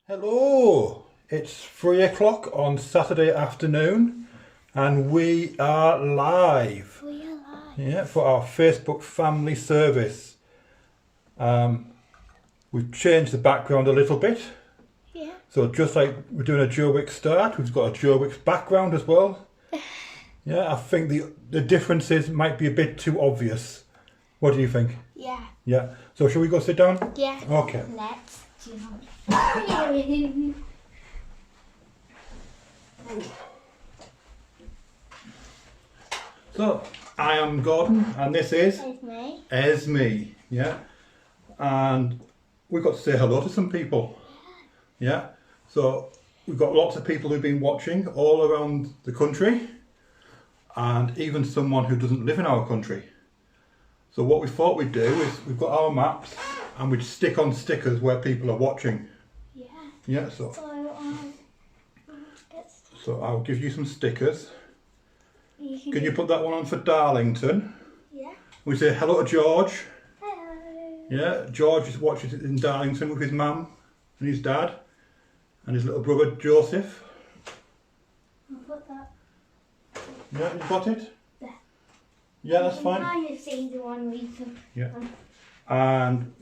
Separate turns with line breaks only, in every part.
Hello, it's 3 o'clock on Saturday afternoon and we are live.
We are live.
Yeah, for our Facebook family service. We've changed the background a little bit.
Yeah.
So just like we're doing a Joe Wicks start, we've got a Joe Wicks background as well. Yeah, I think the differences might be a bit too obvious. What do you think?
Yeah.
Yeah. So shall we go sit down?
Yeah.
Okay.
Let's do
So I am Gordon and this is
It's me.
Esme. Yeah. And we've got to say hello to some people. Yeah. So we've got lots of people who've been watching all around the country and even someone who doesn't live in our country. So what we thought we'd do is we've got our maps and we'd stick on stickers where people are watching.
Yeah.
Yeah,
So let's.
so I'll give you some stickers.
You
Can you put that one on for Darlington?
Yeah.
We say hello to George.
Hello.
Yeah, George is watching it in Darlington with his mum and his dad and his little brother Joseph.
I'll put that.
Yeah, you got it?
There.
Yeah, that's
You
fine.
can kind of see the one we can.
Yeah. And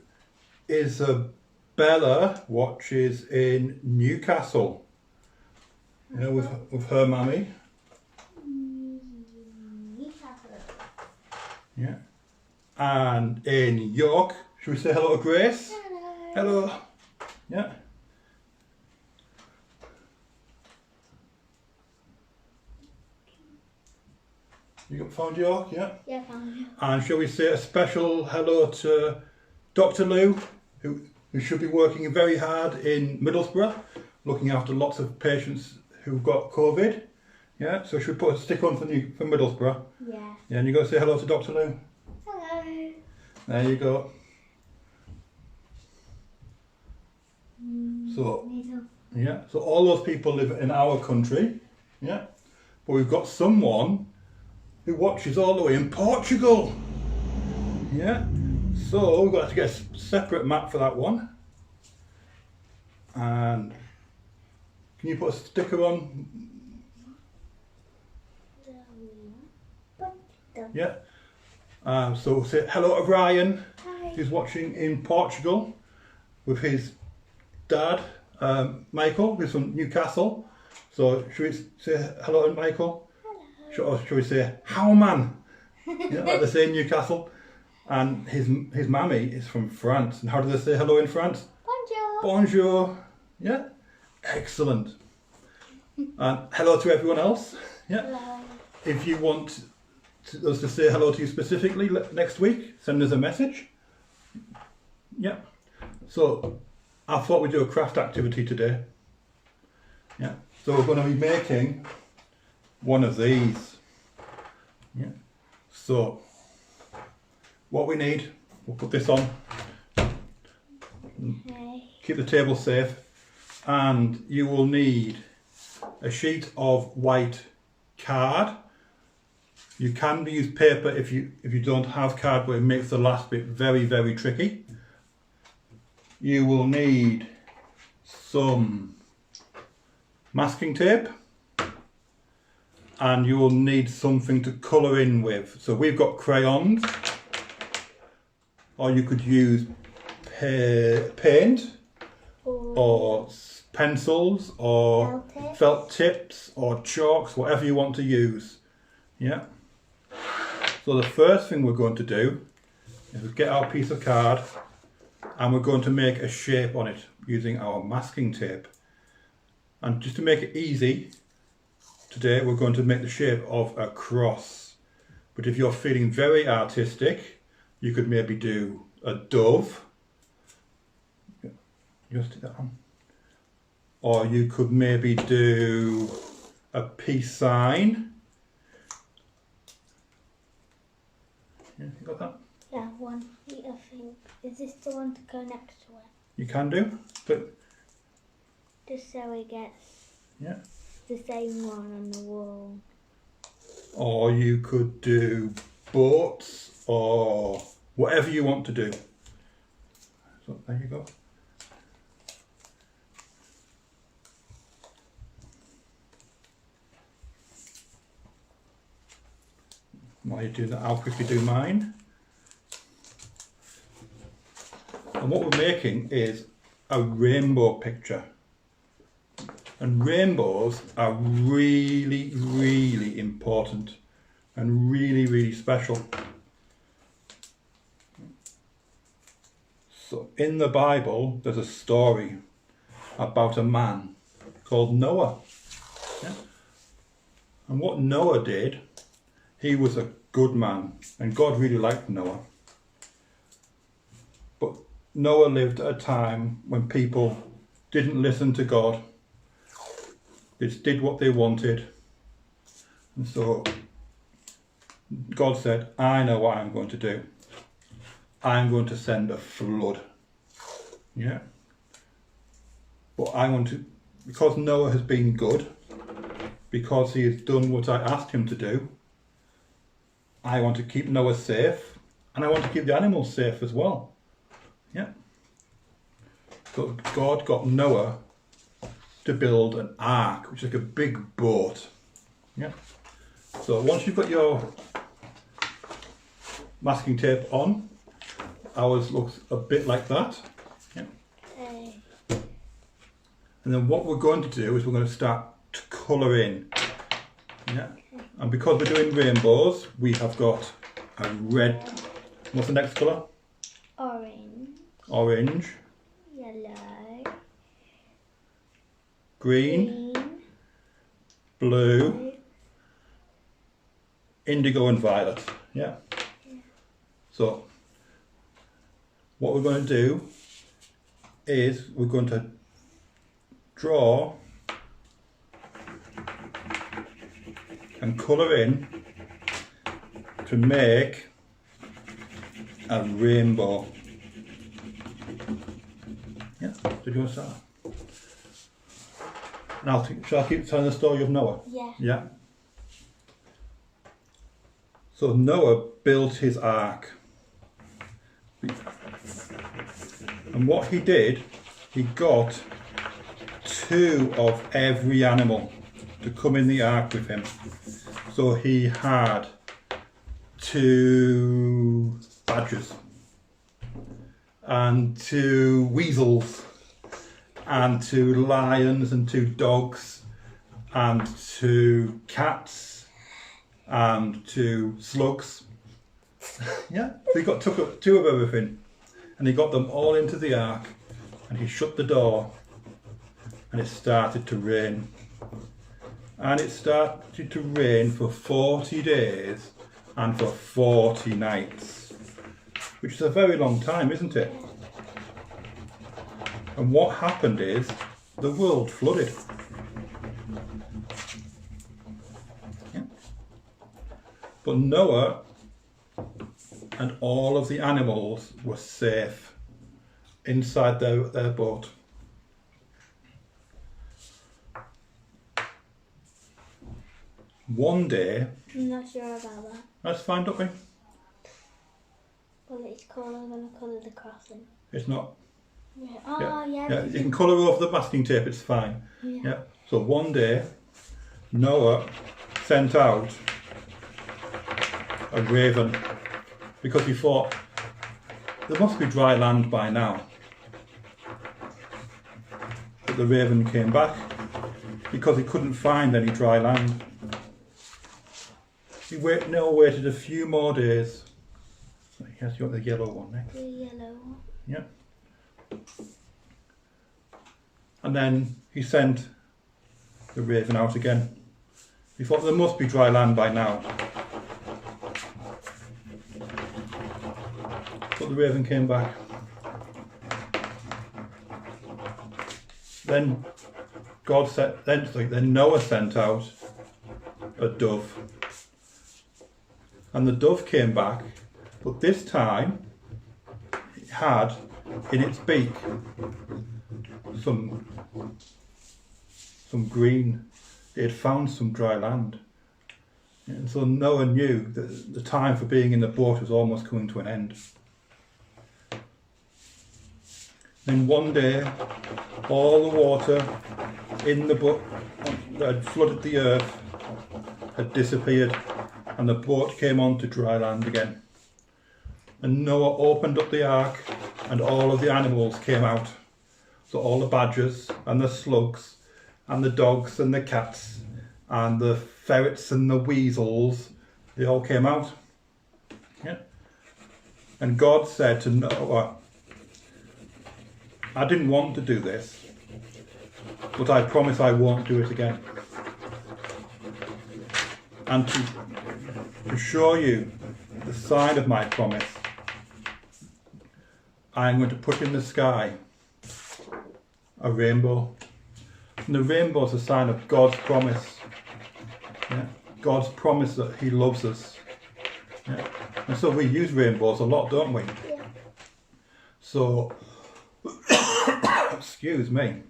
Isabella watches in Newcastle. You know, with her mummy. Yeah. And in York, should we say hello to Grace?
Hello.
Hello. Yeah. You got found York, yeah?
Yeah, found you.
And shall we say a special hello to Dr. Lou, who should be working very hard in Middlesbrough, looking after lots of patients who've got COVID. Yeah, so should we put a stick on for Middlesbrough?
Yeah.
Yeah, and you got to say hello to Dr. Lou.
Hello.
There you go. So,
Middle.
yeah, so all those people live in our country. Yeah, but we've got someone who watches all the way in Portugal. Yeah, so we've got to get a separate map for that one. And can you put a sticker on? Yeah. So we'll say hello to Ryan,
Hi.
who's watching in Portugal with his dad, Michael, who's from Newcastle. So should we say hello to Michael?
Hello.
Or should we say how man? You know, like they say in Newcastle. And his mammy is from France. And how do they say hello in France?
Bonjour.
Bonjour. Yeah. Excellent. And hello to everyone else. Yeah.
Hello.
If you want us to say hello to you specifically next week, send us a message. Yeah. So I thought we'd do a craft activity today. Yeah. So we're going to be making one of these. Yeah. So what we need, we'll put this on,
Okay.
keep the table safe, and you will need a sheet of white card. You can use paper if you don't have card, but it makes the last bit very, very tricky. You will need some masking tape and you will need something to colour in with. So we've got crayons, or you could use paint or pencils or felt tips or chalks, whatever you want to use. Yeah. So the first thing we're going to do is get our piece of card and we're going to make a shape on it using our masking tape. And just to make it easy, today we're going to make the shape of a cross. But if you're feeling very artistic, you could maybe do a dove. Just do that one. Or you could maybe do a peace sign. Yeah, you got that?
Yeah, one. I think. Is this the one to go next to it?
You can do, but
Just so we get
yeah.
the same one on the wall.
Or you could do boats or whatever you want to do. So there you go. While you do that, I'll quickly do mine. And what we're making is a rainbow picture. And rainbows are really, really important and really, really special. So in the Bible, there's a story about a man called Noah. Yeah? And what Noah did, he was a good man, and God really liked Noah. But Noah lived at a time when people didn't listen to God. They just did what they wanted. And so God said, I know what I'm going to do. I'm going to send a flood. Yeah. But I want to, because Noah has been good, because he has done what I asked him to do, I want to keep Noah safe, and I want to keep the animals safe as well. Yeah. So God got Noah to build an ark, which is like a big boat. Yeah. So once you've got your masking tape on, ours looks a bit like that. Yeah. And then what we're going to do is we're going to start to colour in. Yeah. And because we're doing rainbows, we have got a red. What's the next colour?
Orange.
Orange.
Yellow.
Green. Blue. Indigo and violet. Yeah. So what we're going to do is we're going to draw and colour in to make a rainbow. Yeah, did you want to start? And shall I keep telling the story of Noah?
Yeah.
Yeah. So Noah built his ark. And what he did, he got 2 of every animal to come in the ark with him. So he had 2 badgers and 2 weasels and 2 lions and 2 dogs and 2 cats and 2 slugs. Yeah, so he took 2 of everything, and he got them all into the ark, and he shut the door, and it started to rain. And it started to rain for 40 days and for 40 nights, which is a very long time, isn't it? And what happened is the world flooded. Yeah. But Noah and all of the animals were safe inside their boat. One day...
I'm not sure about that.
Let's find out, mate.
Well, it's called, I'm going to colour the crossing.
It's not.
Yeah. Oh, yeah.
Yeah, you can colour over the masking tape, it's fine.
Yeah.
Yeah. So one day, Noah sent out a raven because he thought there must be dry land by now. But the raven came back because he couldn't find any dry land. Noah waited a few more days. Yes, you want the yellow one next?
The yellow one.
Yeah. And then he sent the raven out again. He thought there must be dry land by now. But the raven came back. Then Noah sent out a dove. And the dove came back, but this time it had in its beak some green. It had found some dry land. And so Noah knew that the time for being in the boat was almost coming to an end. Then one day, all the water in the boat that had flooded the earth had disappeared. and the boat came on to dry land again. And Noah opened up the ark, and all of the animals came out. So all the badgers and the slugs and the dogs and the cats and the ferrets and the weasels, they all came out. Yeah. And God said to Noah, I didn't want to do this, but I promise I won't do it again. And to show you the sign of my promise, I'm going to put in the sky a rainbow. And the rainbow is a sign of God's promise. Yeah? God's promise that he loves us. Yeah? And so we use rainbows a lot, don't we?
Yeah.
So, excuse me.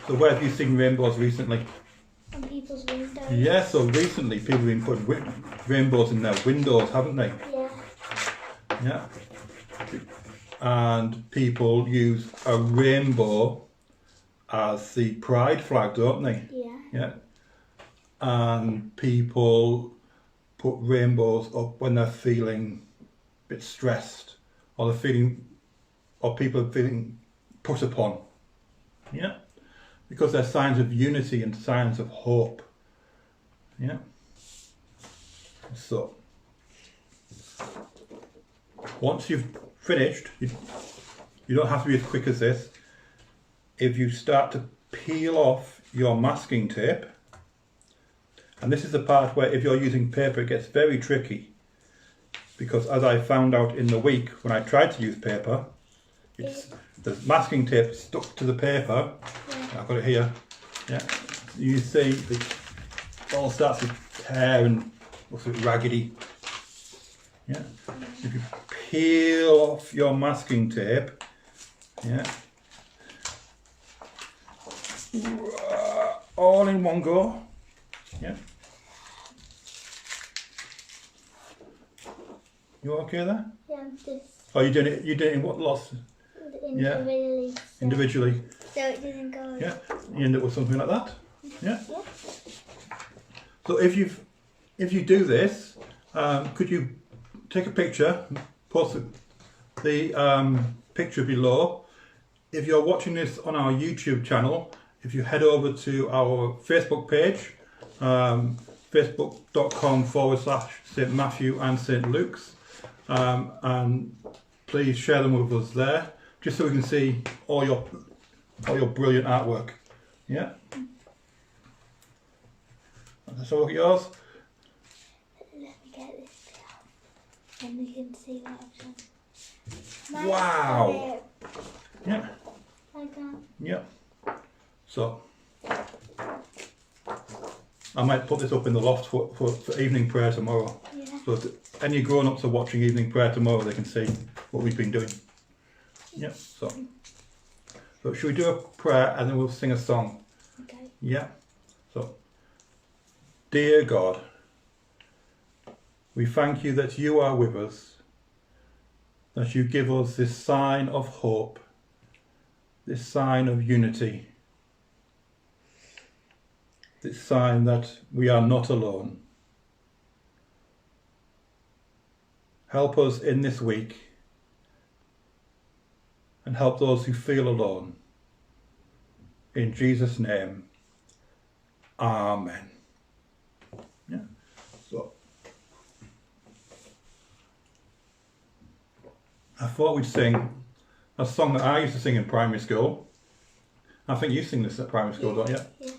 So where have you seen rainbows recently?
On people's windows.
Yeah, so recently people have been putting rainbows in their windows, haven't they?
Yeah.
Yeah. And people use a rainbow as the pride flag, don't they?
Yeah.
Yeah. And people put rainbows up when they're feeling a bit stressed, or they're feeling, or people are feeling put upon. Yeah. Because they're signs of unity and signs of hope. Yeah. So, once you've finished, you don't have to be as quick as this. If you start to peel off your masking tape, and this is the part where if you're using paper it gets very tricky, because as I found out in the week when I tried to use paper, the masking tape stuck to the paper. Yeah. I've got it here. Yeah, you see it all starts to tear and looks a bit raggedy. Yeah, if you peel off your masking tape, yeah, all in one go. Yeah. You okay there?
Yeah, I'm just
Oh, you doing it? You doing it in what lots?
individually.
Individually.
So it doesn't go.
Yeah. You end up with something like that. Yeah.
Yeah.
So if you do this, could you take a picture, post the picture below. If you're watching this on our YouTube channel, if you head over to our Facebook page, facebook.com/St Matthew and St Luke's, and please share them with us there, just so we can see all your brilliant artwork. Yeah. Let's have a look at yours.
Let me get this down, and we can see what I've done.
Wow. Yeah.
Like that.
Yeah. So I might put this up in the loft for evening prayer tomorrow.
Yeah.
So if any grown-ups are watching evening prayer tomorrow, they can see what we've been doing. Yeah. So should we do a prayer and then we'll sing a song?
Okay.
Yeah. So, dear God, we thank you that you are with us, that you give us this sign of hope, this sign of unity, this sign that we are not alone. Help us in this week and help those who feel alone. In Jesus' name, Amen. Yeah. So I thought we'd sing a song that I used to sing in primary school. I think you sing this at primary school, don't you?
Yeah.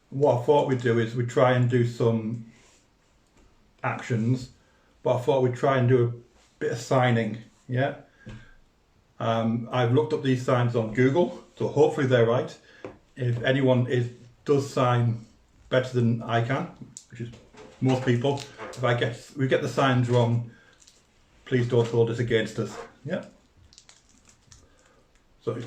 What I thought we'd do is we'd try and do some actions, but I thought we'd try and do a bit of signing. Yeah. I've looked up these signs on Google, so hopefully they're right. If anyone does sign better than I can, which is most people, if we get the signs wrong, please don't hold it against us. Yeah. So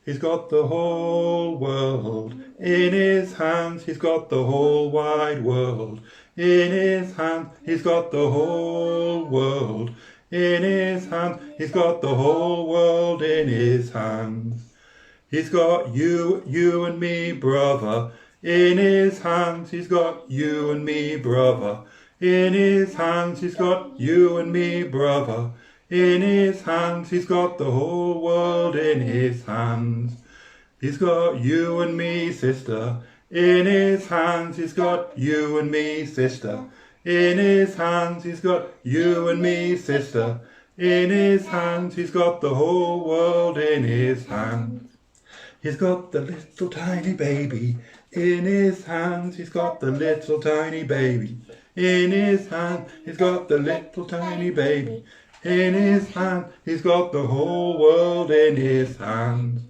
he's got the whole world in his hands. He's got the whole wide world in his hands. He's got the whole world in his hands. He's got the whole world in his hands. He's got you and me, brother, In his hands he's got you and me, brother. In his hands he's got you and me, brother. In his hands he's got the whole world in his hands. He's got you and me, sister. In his hands he's got you and me, sister. In his hands he's got you and me, sister. In his hands he's got the whole world in his hands. He's got the little tiny baby. In his hands he's got the little tiny baby. In his hand he's got the little tiny baby. In his hand he's got the whole world in his hands.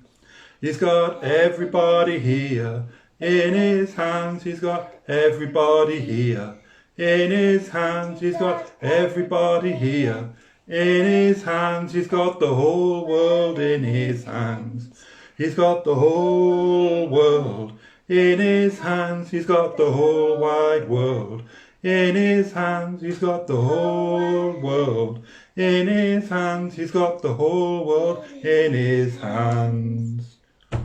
He's got everybody here. In his hands he's got everybody here. In his hands he's got everybody here. In his hands he's got the whole world in his hands. He's got the whole world. In his hands he's got the whole wide world. In his hands he's got the whole world. In his hands he's got the whole world in his hands. Is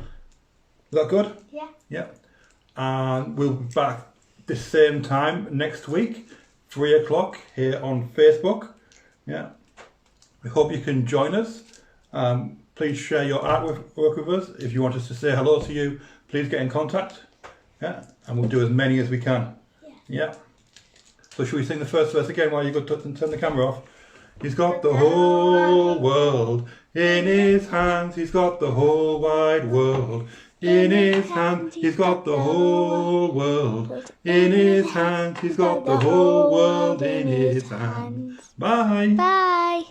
that good?
Yeah.
Yeah. And we'll be back the same time next week, 3 o'clock here on Facebook. Yeah. We hope you can join us. Please share your artwork with us. If you want us to say hello to you, please get in contact. Yeah. And we'll do as many as we can. Yeah. So should we sing the first verse again while you go to turn the camera off? He's got the whole world in his hands. He's got the whole wide world in his hand. He's got the whole world in his hand. He's got the whole world in his hand. Bye.
Bye.